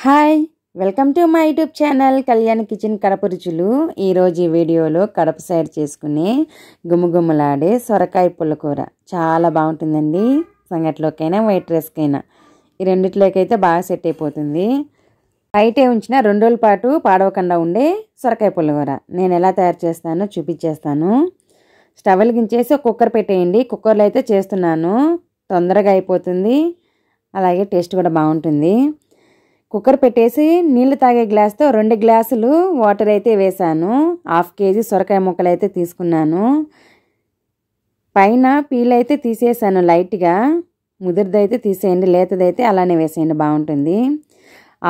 Hi welcome to my YouTube channel Kalyan kitchen Kadapa రుచులు. ఈరోజు ఈ వీడియోలో కడప సైడ్ చేసుకునే గుమగుమలాడే సొరకాయ పుల్లకూర చాలా బాగుంటుందండి. సంగట్లోకైనా వైట్ రైస్కైనా ఈ రెండిట్లోకైతే బాగా సెట్ అయిపోతుంది. బయటే ఉంచిన 2 రోజుల పాటు పాడవకుండా ఉండే సొరకాయ పుల్లకూర నేను ఎలా తయారు చేస్తానో చూపించేస్తాను. స్టవ్ వెలిగించేసి ఒక కుక్కర్ పెట్టేయండి. కుక్కర్లో అయితే చేస్తున్నాను, తొందరగా అయిపోతుంది, అలాగే టేస్ట్ కూడా బాగుంటుంది. కుక్కర్ పెట్టేసి నీళ్లు తాగే గ్లాస్తో 2 గ్లాసులు వాటర్ అయితే వేసాను. 1/2 కేజీ సొరకాయ ముక్కలు అయితే తీసుకున్నాను. పైన పీల్ అయితే తీసేసాను లైట్గా, ముదిరిదైతే తీసేయండి, లేతదైతే అలానే వేసేయండి, బాగుంటుంది.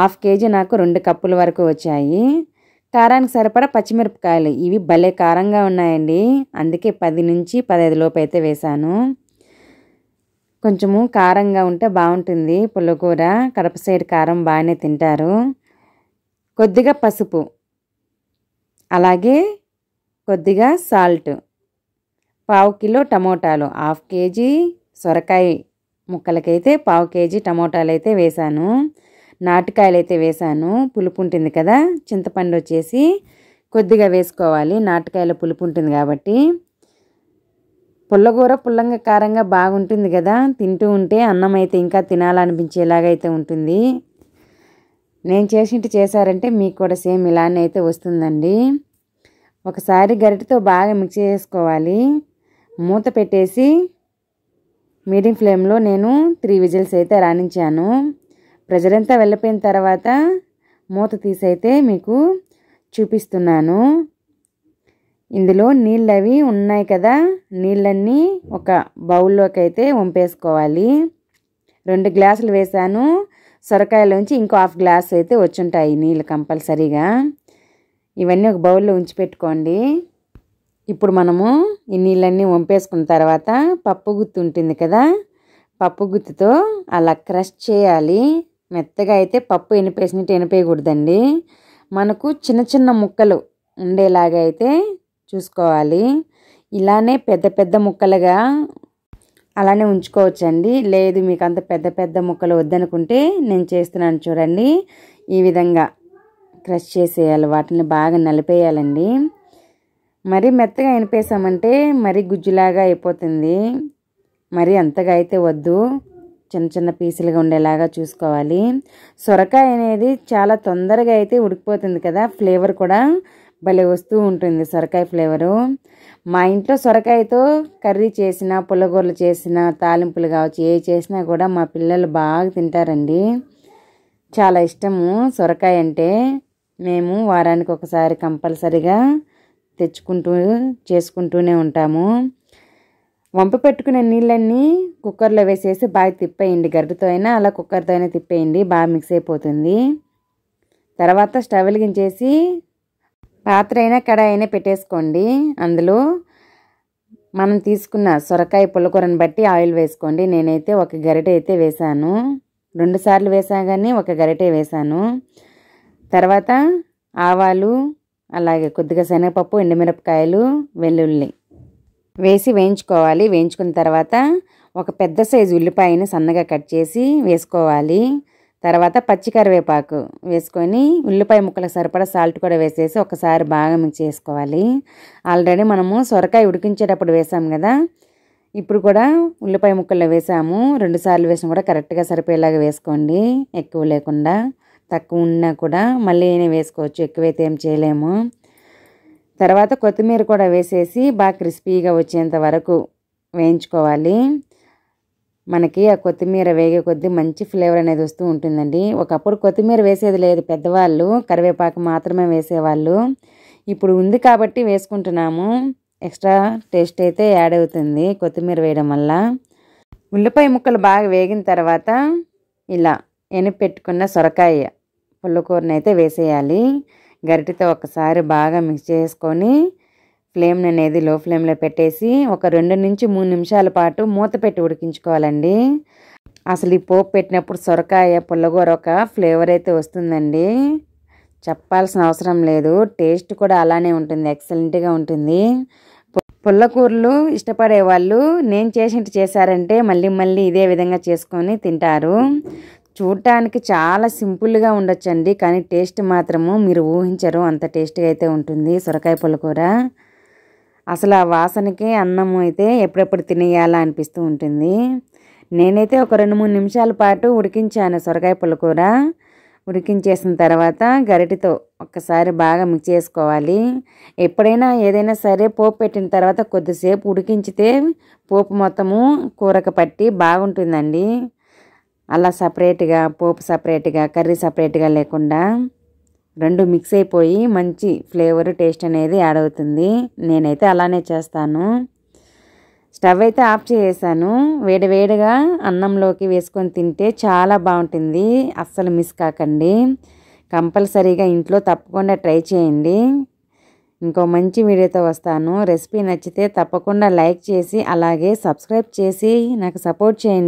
1/2 కేజీ నాకు 2 కప్పుల వరకు వచ్చాయి. కారానికి సరిపడా పచ్చిమిరపకాయలు, ఇవి భలే కారంగా ఉన్నాయండి, అందుకే 10 నుంచి 15 లోపు అయితే వేసాను. కొంచెము కారంగా ఉంటే బాగుంటుంది పుల్లకూర, కడప సైడ్ కారం బాగానే తింటారు. కొద్దిగా పసుపు, అలాగే కొద్దిగా సాల్ట్, 1/2 కిలో టమోటాలు, 1/2 కేజీ సొరకాయ ముక్కలకైతే 1/2 కేజీ టమోటాలు అయితే వేసాను. నాటుకాయలు అయితే వేసాను, పులుపు ఉంటుంది కదా, చింతపండు వచ్చేసి కొద్దిగా వేసుకోవాలి, నాటుకాయల పులుపు ఉంటుంది కాబట్టి. పుల్లకూర పుల్లంగా కారంగా బాగుంటుంది కదా, తింటూ ఉంటే అన్నం అయితే ఇంకా తినాలనిపించేలాగైతే ఉంటుంది. నేను చేసింటి చేశారంటే మీకు కూడా సేమ్ ఇలానే అయితే వస్తుందండి. ఒకసారి గరిటెతో బాగా మిక్స్ చేసుకోవాలి. మూత పెట్టేసి మీడియం ఫ్లేమ్లో నేను 3 విజిల్స్ అయితే రాణించాను. ప్రెజర్ అంతా వెళ్ళిపోయిన తర్వాత మూత తీసైతే మీకు చూపిస్తున్నాను. ఇందులో నీళ్ళు అవి ఉన్నాయి కదా, నీళ్ళన్నీ ఒక బౌల్లోకి అయితే వంపేసుకోవాలి. 2 గ్లాసులు వేసాను, సొరకాయలోంచి ఇంకో 1/2 గ్లాస్ అయితే వచ్చుంటాయి నీళ్ళు కంపల్సరీగా. ఇవన్నీ ఒక బౌల్లో ఉంచి పెట్టుకోండి. ఇప్పుడు మనము ఈ నీళ్ళన్నీ వంపేసుకున్న తర్వాత పప్పు గుత్తి ఉంటుంది కదా, పప్పు గుత్తితో అలా క్రష్ చేయాలి. మెత్తగా అయితే పప్పు ఎనిపేసినట్టు ఎనిపేయకూడదండి, మనకు చిన్న చిన్న ముక్కలు ఉండేలాగా అయితే చూసుకోవాలి. ఇలానే పెద్ద పెద్ద ముక్కలుగా అలానే ఉంచుకోవచ్చండి. లేదు మీకు అంత పెద్ద పెద్ద ముక్కలు వద్దనుకుంటే నేను చేస్తున్నాను చూడండి, ఈ విధంగా క్రష్ చేసేయాలి, వాటిని బాగా నలిపేయాలండి. మరీ మెత్తగా ఎనిపేసామంటే మరీ గుజ్జులాగా అయిపోతుంది, మరి అంతగా అయితే వద్దు, చిన్న చిన్న పీసులుగా ఉండేలాగా చూసుకోవాలి. సొరకాయ అనేది చాలా తొందరగా అయితే ఉడికిపోతుంది కదా, ఫ్లేవర్ కూడా భలే వస్తూ ఉంటుంది సొరకాయ ఫ్లేవరు. మా ఇంట్లో సొరకాయతో కర్రీ చేసిన, పుల్లగూరలు చేసిన, తాలింపులు కావచ్చు, ఏ చేసినా కూడా మా పిల్లలు బాగా తింటారండి. చాలా ఇష్టము సొరకాయ అంటే. మేము వారానికి ఒకసారి కంపల్సరిగా తెచ్చుకుంటూ చేసుకుంటూనే ఉంటాము. వంప పెట్టుకునే నీళ్ళన్నీ కుక్కర్లో వేసేసి బాగా తిప్పేయండి, గరిటెతో అయినా అలా కుక్కర్తో అయినా తిప్పేయండి, బాగా మిక్స్ అయిపోతుంది. తర్వాత స్టవ్ వెలిగించేసి పాత్ర అయినా కడాయి అయినా పెట్టేసుకోండి. అందులో మనం తీసుకున్న సొరకాయ పుల్లకూరని బట్టి ఆయిల్ వేసుకోండి. నేనైతే 1 గరిటె అయితే వేసాను, 2 సార్లు వేసా కానీ 1 గరిటె వేసాను. తర్వాత ఆవాలు, అలాగే కొద్దిగా శనగపప్పు, ఎండుమిరపకాయలు, వెల్లుల్లి వేసి వేయించుకోవాలి. వేయించుకున్న తర్వాత ఒక పెద్ద సైజు ఉల్లిపాయని సన్నగా కట్ చేసి వేసుకోవాలి. తర్వాత పచ్చి కరివేపాకు వేసుకొని ఉల్లిపాయ ముక్కలకు సరిపడా సాల్ట్ కూడా వేసేసి ఒకసారి బాగా మిక్స్ చేసుకోవాలి. ఆల్రెడీ మనము సొరకాయ ఉడికించేటప్పుడు వేసాం కదా, ఇప్పుడు కూడా ఉల్లిపాయ ముక్కల్లో వేసాము. 2 సార్లు వేసినా కూడా కరెక్ట్గా సరిపోయేలాగా వేసుకోండి, ఎక్కువ లేకుండా. తక్కువ ఉన్నా కూడా మళ్ళీ అయినా వేసుకోవచ్చు, ఎక్కువైతే ఏం చేయలేము. తర్వాత కొత్తిమీర కూడా వేసేసి బాగా క్రిస్పీగా వచ్చేంత వరకు వేయించుకోవాలి. మనకి ఆ కొత్తిమీర వేగే కొద్దీ మంచి ఫ్లేవర్ అనేది వస్తూ ఉంటుందండి. ఒకప్పుడు కొత్తిమీర వేసేది లేదు, పెద్దవాళ్ళు కరివేపాకు మాత్రమే వేసేవాళ్ళు. ఇప్పుడు ఉంది కాబట్టి వేసుకుంటున్నాము, ఎక్స్ట్రా టేస్ట్ అయితే యాడ్ అవుతుంది కొత్తిమీర వేయడం వల్ల. ఉల్లిపాయ ముక్కలు బాగా వేగిన తర్వాత ఇలా ఎనిపి పెట్టుకున్న సొరకాయ పుల్లకూరని అయితే వేసేయాలి. గరిటెతో ఒకసారి బాగా మిక్స్ చేసుకొని ఫ్లేమ్ అనేది లో ఫ్లేమ్లో పెట్టేసి ఒక 2 నుంచి 3 నిమిషాల పాటు మూత పెట్టి ఉడికించుకోవాలండి. అసలు ఈ పోపు పెట్టినప్పుడు సొరకాయ పుల్లకూర ఒక ఫ్లేవర్ అయితే వస్తుందండి, చెప్పాల్సిన అవసరం లేదు. టేస్ట్ కూడా అలానే ఉంటుంది, ఎక్సలెంట్గా ఉంటుంది. పుల్లకూరలు ఇష్టపడే వాళ్ళు నేను చేసినట్టు చేశారంటే మళ్ళీ మళ్ళీ ఇదే విధంగా చేసుకొని తింటారు. చూడటానికి చాలా సింపుల్గా ఉండొచ్చండి, కానీ టేస్ట్ మాత్రము మీరు ఊహించరు అంత టేస్ట్గా అయితే ఉంటుంది సొరకాయ పుల్లకూర. అసలు ఆ వాసనకి అన్నం అయితే ఎప్పుడెప్పుడు తినేయాలా అనిపిస్తూ ఉంటుంది. నేనైతే ఒక 2-3 నిమిషాల పాటు ఉడికించాను సొరకాయ పుల్లకూర. ఉడికించేసిన తర్వాత గరిటెతో ఒక్కసారి బాగా మిక్స్ చేసుకోవాలి. ఎప్పుడైనా ఏదైనా సరే పోపు పెట్టిన తర్వాత కొద్దిసేపు ఉడికించితే పోపు మొత్తము కూరకు పట్టి బాగుంటుందండి. అలా సపరేట్గా పోపు సపరేట్గా కర్రీ సపరేట్గా లేకుండా 2 మిక్స్ అయిపోయి మంచి ఫ్లేవర్ టేస్ట్ అనేది యాడ్ అవుతుంది. నేనైతే అలానే చేస్తాను. స్టవ్ అయితే ఆఫ్ చేసేసాను. వేడివేడిగా అన్నంలోకి వేసుకొని తింటే చాలా బాగుంటుంది. అస్సలు మిస్ కాకండి. కంపల్సరీగా ఇంట్లో తప్పకుండా ట్రై చేయండి. ఇంకో మంచి వీడియోతో వస్తాను. రెసిపీ నచ్చితే తప్పకుండా లైక్ చేసి అలాగే సబ్స్క్రైబ్ చేసి నాకు సపోర్ట్ చేయండి.